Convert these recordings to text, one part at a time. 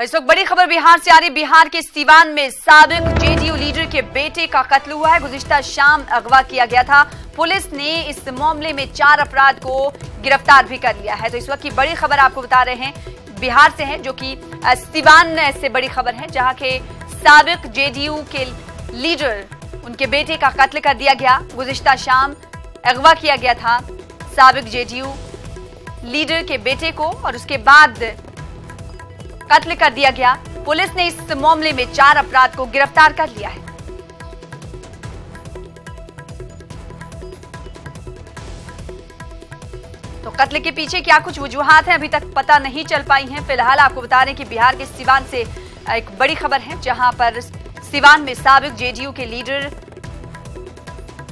इस वक्त बड़ी खबर बिहार से आ रही। बिहार के सीवान में साबिक जेडीयू लीडर के बेटे का कत्ल हुआ है। गुज़िश्ता शाम अगवा किया गया था। पुलिस ने इस मामले में 4 अपराध को गिरफ्तार भी कर लिया है। तो इस वक्त की बड़ी खबर आपको बता रहे हैं, बिहार से है, जो कि सीवान से बड़ी खबर है, जहां के साबिक जेडीयू के लीडर, उनके बेटे का कत्ल कर दिया गया। गुज़िश्ता शाम अगवा किया गया था साबिक जेडीयू लीडर के बेटे को और उसके बाद कत्ल कर दिया गया। पुलिस ने इस मामले में 4 अपराध को गिरफ्तार कर लिया है। तो कत्ल के पीछे क्या कुछ वजूहात हैं, अभी तक पता नहीं चल पाई हैं। फिलहाल आपको बता रहे हैं कि बिहार के सीवान से एक बड़ी खबर है, जहां पर सीवान में साबिक जेडीयू के लीडर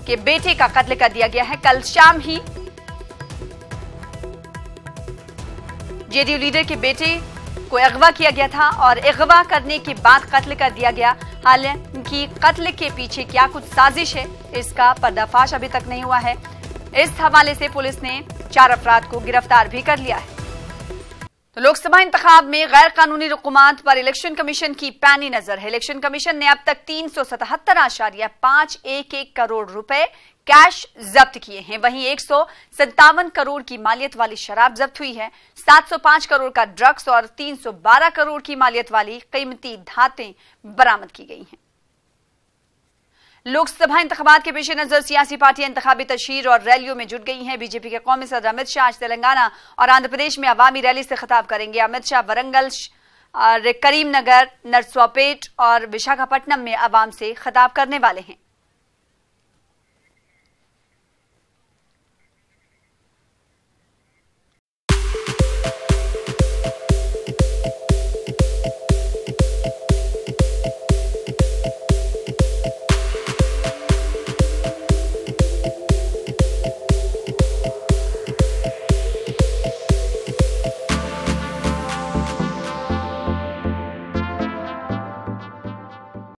के बेटे का कत्ल कर दिया गया है। कल शाम ही जेडीयू लीडर के बेटे को अगवा किया गया था और अगवा करने के बाद कत्ल कर दिया गया। हालांकि कत्ल के पीछे क्या कुछ साजिश है, इसका पर्दाफाश अभी तक नहीं हुआ है। इस हवाले से पुलिस ने 4 अपराध को गिरफ्तार भी कर लिया है। तो लोकसभा इंतखाब में गैर कानूनी रुकुमात पर इलेक्शन कमीशन की पैनी नजर है। इलेक्शन कमीशन ने अब तक 377.511 करोड़ रुपए कैश जब्त किए हैं। वहीं 157 करोड़ की मालियत वाली शराब जब्त हुई है। 705 करोड़ का ड्रग्स और 312 करोड़ की मालियत वाली कीमती धातें बरामद की गई हैं। लोकसभा इंतखाबात के पेश नजर सियासी पार्टियां इंतखाबी तशहीर और रैलियों में जुट गई हैं। बीजेपी के कौमी सदर अमित शाह आज तेलंगाना और आंध्र प्रदेश में अवामी रैली से खिताब करेंगे। अमित शाह वरंगल और करीमनगर, नरसरावपेट और विशाखापट्टनम में अवाम से खिताब करने वाले हैं।